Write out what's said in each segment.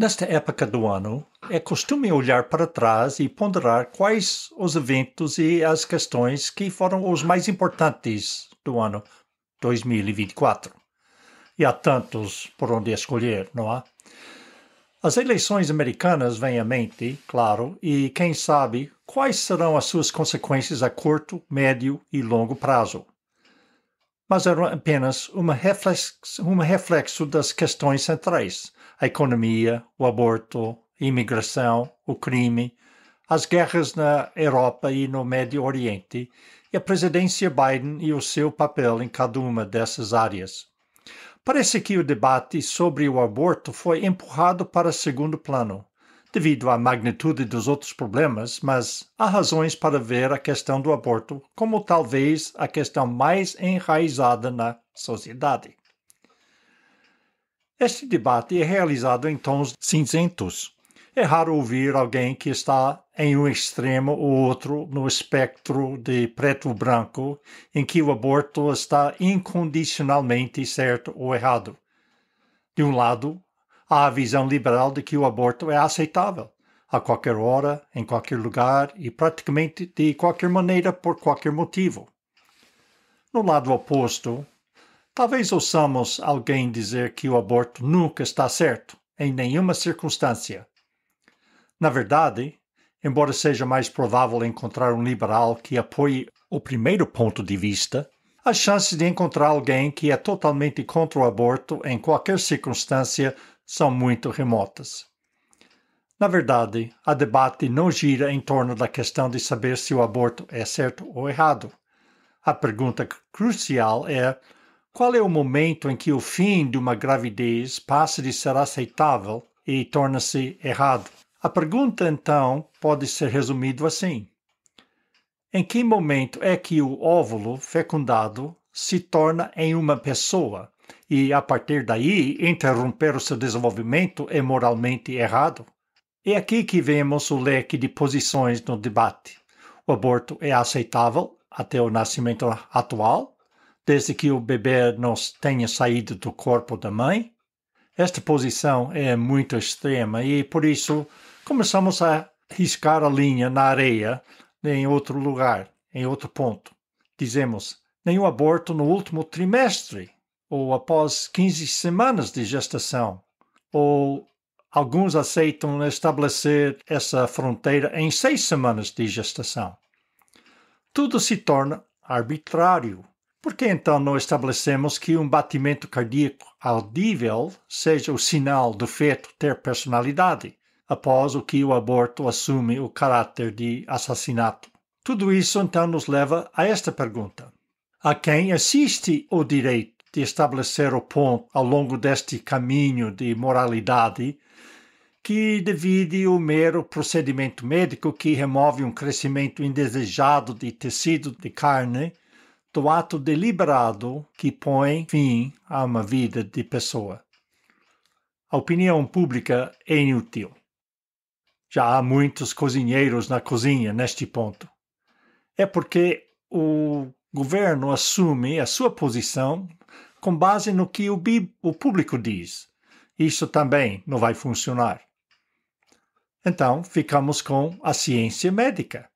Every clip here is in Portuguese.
Nesta época do ano, é costume olhar para trás e ponderar quais os eventos e as questões que foram os mais importantes do ano 2024. E há tantos por onde escolher, não há? As eleições americanas vêm à mente, claro, e quem sabe quais serão as suas consequências a curto, médio e longo prazo. Mas era apenas um reflexo das questões centrais: a economia, o aborto, a imigração, o crime, as guerras na Europa e no Médio Oriente, e a presidência Biden e o seu papel em cada uma dessas áreas. Parece que o debate sobre o aborto foi empurrado para segundo plano, devido à magnitude dos outros problemas, mas há razões para ver a questão do aborto como talvez a questão mais enraizada na sociedade. Este debate é realizado em tons cinzentos. É raro ouvir alguém que está em um extremo ou outro no espectro de preto ou branco, em que o aborto está incondicionalmente certo ou errado. De um lado, há a visão liberal de que o aborto é aceitável, a qualquer hora, em qualquer lugar e praticamente de qualquer maneira por qualquer motivo. No lado oposto, talvez ouçamos alguém dizer que o aborto nunca está certo, em nenhuma circunstância. Na verdade, embora seja mais provável encontrar um liberal que apoie o primeiro ponto de vista, as chances de encontrar alguém que é totalmente contra o aborto em qualquer circunstância são muito remotas. Na verdade, a debate não gira em torno da questão de saber se o aborto é certo ou errado. A pergunta crucial é: qual é o momento em que o fim de uma gravidez passa de ser aceitável e torna-se errado? A pergunta, então, pode ser resumida assim: em que momento é que o óvulo fecundado se torna em uma pessoa e, a partir daí, interromper o seu desenvolvimento é moralmente errado? É aqui que vemos o leque de posições no debate. O aborto é aceitável até o nascimento atual, desde que o bebê não tenha saído do corpo da mãe. Esta posição é muito extrema e, por isso, começamos a riscar a linha na areia em outro lugar, em outro ponto. Dizemos, nenhum aborto no último trimestre, ou após 15 semanas de gestação, ou alguns aceitam estabelecer essa fronteira em 6 semanas de gestação. Tudo se torna arbitrário. Por que então não estabelecemos que um batimento cardíaco audível seja o sinal do feto ter personalidade, após o que o aborto assume o caráter de assassinato? Tudo isso então nos leva a esta pergunta: a quem assiste o direito de estabelecer o ponto ao longo deste caminho de moralidade que divide o mero procedimento médico que remove um crescimento indesejado de tecido de carne do ato deliberado que põe fim a uma vida de pessoa? A opinião pública é inútil. Já há muitos cozinheiros na cozinha neste ponto. É porque o governo assume a sua posição com base no que o público diz. Isso também não vai funcionar. Então, ficamos com a ciência médica.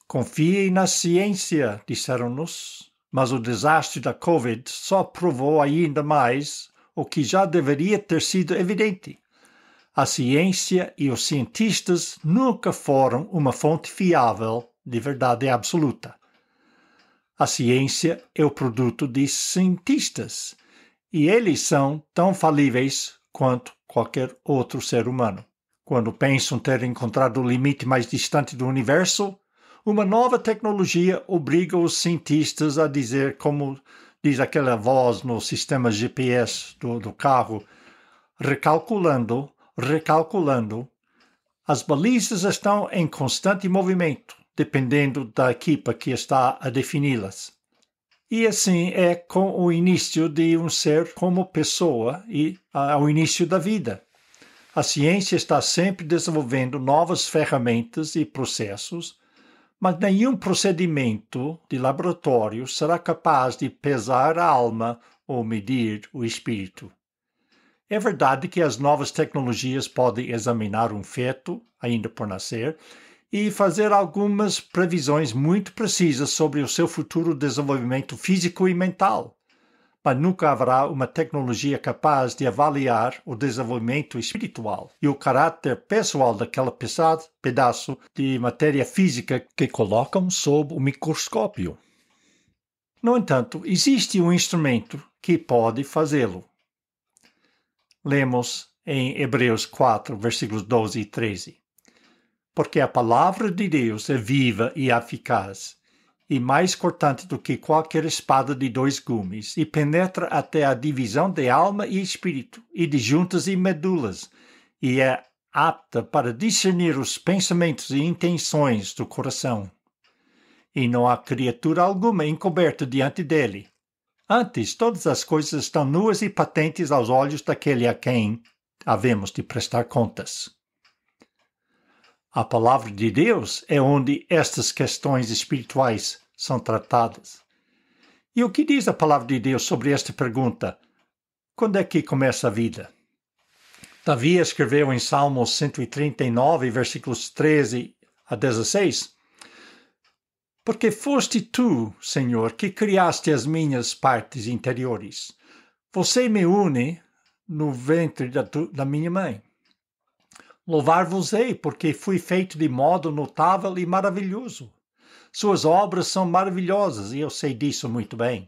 Confie na ciência, disseram-nos, mas o desastre da Covid só provou ainda mais o que já deveria ter sido evidente. A ciência e os cientistas nunca foram uma fonte fiável de verdade absoluta. A ciência é o produto de cientistas, e eles são tão falíveis quanto qualquer outro ser humano. Quando pensam ter encontrado o limite mais distante do universo, uma nova tecnologia obriga os cientistas a dizer, como diz aquela voz no sistema GPS do carro, recalculando, as balizas estão em constante movimento, dependendo da equipa que está a defini-las. E assim é com o início de um ser como pessoa e ao início da vida. A ciência está sempre desenvolvendo novas ferramentas e processos, mas nenhum procedimento de laboratório será capaz de pesar a alma ou medir o espírito. É verdade que as novas tecnologias podem examinar um feto, ainda por nascer, e fazer algumas previsões muito precisas sobre o seu futuro desenvolvimento físico e mental. Mas nunca haverá uma tecnologia capaz de avaliar o desenvolvimento espiritual e o caráter pessoal daquele pedaço de matéria física que colocam sob o microscópio. No entanto, existe um instrumento que pode fazê-lo. Lemos em Hebreus 4, versículos 12 e 13. Porque a palavra de Deus é viva e eficaz, e mais cortante do que qualquer espada de dois gumes, e penetra até a divisão de alma e espírito, e de juntas e medulas, e é apta para discernir os pensamentos e intenções do coração. E não há criatura alguma encoberta diante dele. Antes, todas as coisas estão nuas e patentes aos olhos daquele a quem havemos de prestar contas. A palavra de Deus é onde estas questões espirituais são tratadas. E o que diz a palavra de Deus sobre esta pergunta? Quando é que começa a vida? Davi escreveu em Salmos 139, versículos 13 a 16, Porque foste tu, Senhor, que criaste as minhas partes interiores. Você me une no ventre da minha mãe. Louvar-vos-ei, porque fui feito de modo notável e maravilhoso. Suas obras são maravilhosas, e eu sei disso muito bem.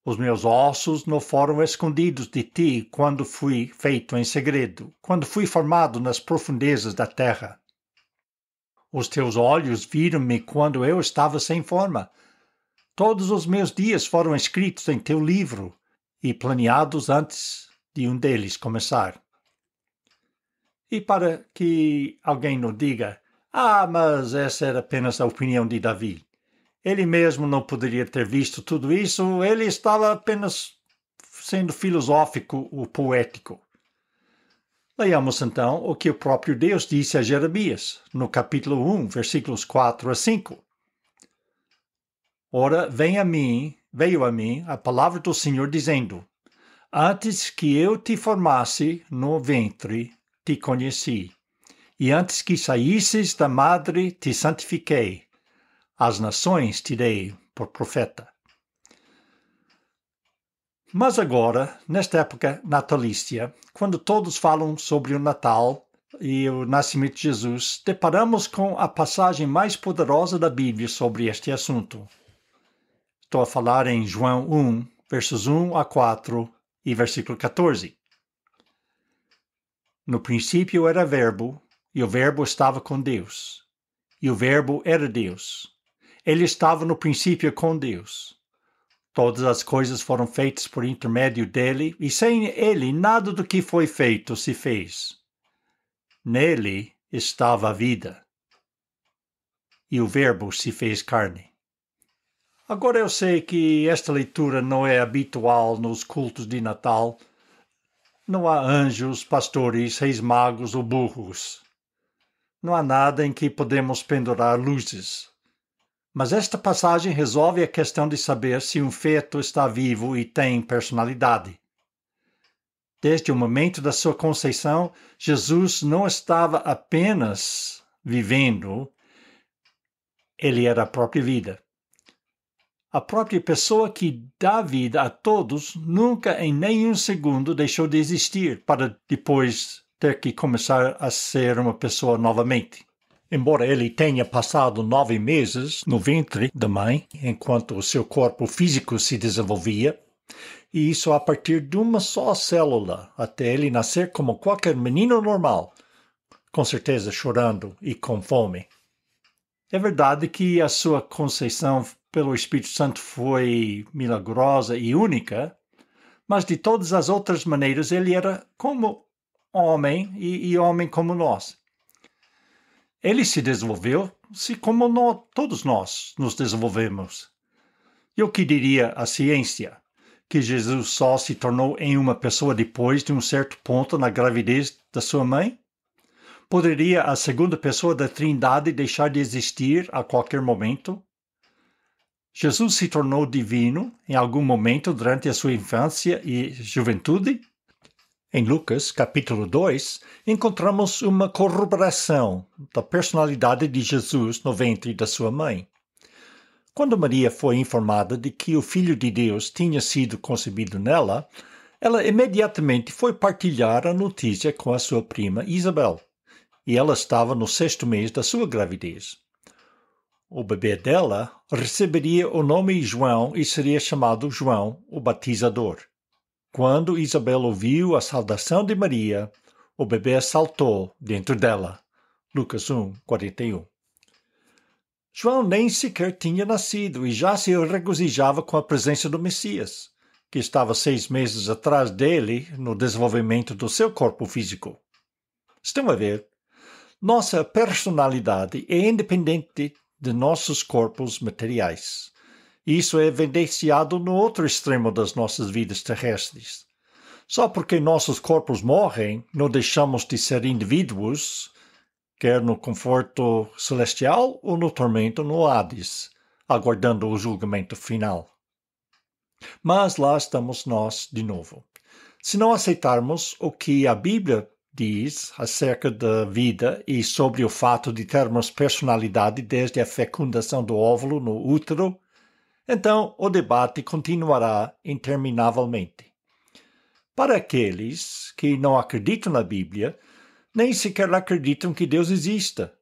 Os meus ossos não foram escondidos de ti quando fui feito em segredo, quando fui formado nas profundezas da terra. Os teus olhos viram-me quando eu estava sem forma. Todos os meus dias foram escritos em teu livro e planeados antes de um deles começar. E para que alguém não diga, mas essa era apenas a opinião de Davi. Ele mesmo não poderia ter visto tudo isso, ele estava apenas sendo filosófico ou poético. Leiamos então o que o próprio Deus disse a Jeremias, no capítulo 1, versículos 4 a 5. Ora, veio a mim a palavra do Senhor dizendo, Antes que eu te formasse no ventre, te conheci, e antes que saísses da madre, te santifiquei. As nações te dei por profeta. Mas agora, nesta época natalícia, quando todos falam sobre o Natal e o nascimento de Jesus, deparamos com a passagem mais poderosa da Bíblia sobre este assunto. Estou a falar em João 1, versos 1 a 4 e versículo 14. No princípio era Verbo, e o Verbo estava com Deus, e o Verbo era Deus. Ele estava no princípio com Deus. Todas as coisas foram feitas por intermédio dele, e sem ele nada do que foi feito se fez. Nele estava a vida, e o Verbo se fez carne. Agora eu sei que esta leitura não é habitual nos cultos de Natal. Não há anjos, pastores, reis magos ou burros. Não há nada em que podemos pendurar luzes. Mas esta passagem resolve a questão de saber se um feto está vivo e tem personalidade. Desde o momento da sua conceição, Jesus não estava apenas vivendo, ele era a própria vida. A própria pessoa que dá vida a todos nunca em nenhum segundo deixou de existir para depois ter que começar a ser uma pessoa novamente. Embora ele tenha passado 9 meses no ventre da mãe, enquanto o seu corpo físico se desenvolvia, e isso a partir de uma só célula, até ele nascer como qualquer menino normal, com certeza chorando e com fome. É verdade que a sua conceição pelo Espírito Santo foi milagrosa e única, mas de todas as outras maneiras ele era como homem e homem como nós. Ele se desenvolveu-se como todos nós nos desenvolvemos. E o que diria a ciência? Que Jesus só se tornou em uma pessoa depois de um certo ponto na gravidez da sua mãe? Poderia a segunda pessoa da Trindade deixar de existir a qualquer momento? Jesus se tornou divino em algum momento durante a sua infância e juventude? Em Lucas, capítulo 2, encontramos uma corroboração da personalidade de Jesus no ventre da sua mãe. Quando Maria foi informada de que o Filho de Deus tinha sido concebido nela, ela imediatamente foi partilhar a notícia com a sua prima Isabel, e ela estava no 6º mês da sua gravidez. O bebê dela receberia o nome João e seria chamado João, o Batizador. Quando Isabel ouviu a saudação de Maria, o bebê saltou dentro dela. Lucas 1, 41. João nem sequer tinha nascido e já se regozijava com a presença do Messias, que estava 6 meses atrás dele no desenvolvimento do seu corpo físico. Estão a ver? Nossa personalidade é independente de nossos corpos materiais. Isso é evidenciado no outro extremo das nossas vidas terrestres. Só porque nossos corpos morrem, não deixamos de ser indivíduos, quer no conforto celestial ou no tormento no Hades, aguardando o julgamento final. Mas lá estamos nós de novo. Se não aceitarmos o que a Bíblia diz acerca da vida e sobre o fato de termos personalidade desde a fecundação do óvulo no útero, então o debate continuará interminavelmente. Para aqueles que não acreditam na Bíblia, nem sequer acreditam que Deus exista,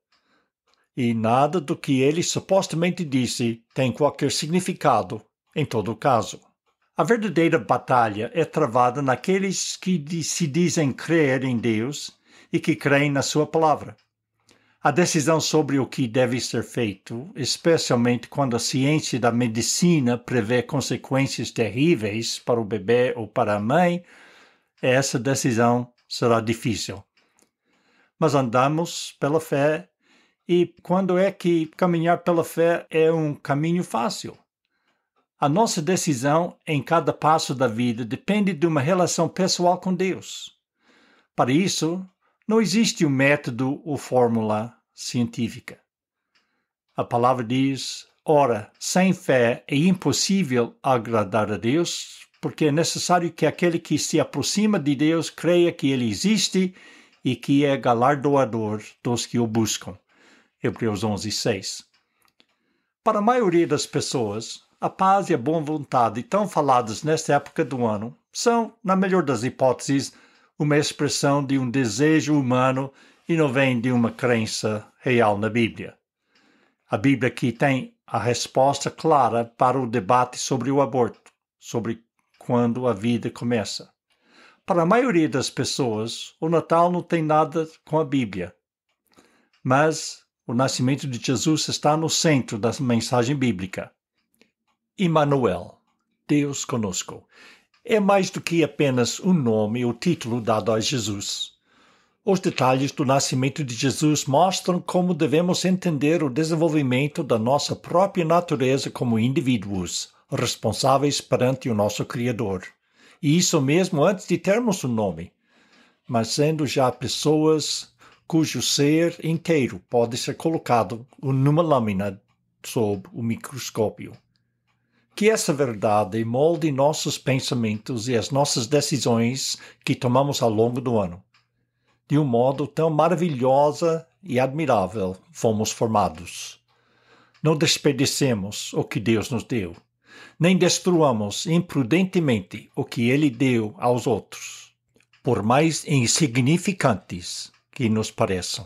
e nada do que ele supostamente disse tem qualquer significado, em todo caso. A verdadeira batalha é travada naqueles que se dizem crer em Deus e que creem na sua palavra. A decisão sobre o que deve ser feito, especialmente quando a ciência da medicina prevê consequências terríveis para o bebê ou para a mãe, essa decisão será difícil. Mas andamos pela fé, e quando é que caminhar pela fé é um caminho fácil? A nossa decisão em cada passo da vida depende de uma relação pessoal com Deus. Para isso, não existe um método ou fórmula científica. A palavra diz, ora, sem fé é impossível agradar a Deus, porque é necessário que aquele que se aproxima de Deus creia que Ele existe e que é galardoador dos que o buscam. Hebreus 11, 6. Para a maioria das pessoas, a paz e a boa vontade tão faladas nesta época do ano são, na melhor das hipóteses, uma expressão de um desejo humano e não vem de uma crença real na Bíblia. A Bíblia aqui tem a resposta clara para o debate sobre o aborto, sobre quando a vida começa. Para a maioria das pessoas, o Natal não tem nada com a Bíblia. Mas o nascimento de Jesus está no centro da mensagem bíblica. Emmanuel, Deus conosco, é mais do que apenas um nome ou título dado a Jesus. Os detalhes do nascimento de Jesus mostram como devemos entender o desenvolvimento da nossa própria natureza como indivíduos, responsáveis perante o nosso Criador. E isso mesmo antes de termos um nome, mas sendo já pessoas cujo ser inteiro pode ser colocado numa lâmina sob o microscópio. Que essa verdade molde nossos pensamentos e as nossas decisões que tomamos ao longo do ano. De um modo tão maravilhosa e admirável fomos formados. Não desperdicemos o que Deus nos deu, nem destruamos imprudentemente o que Ele deu aos outros, por mais insignificantes que nos pareçam.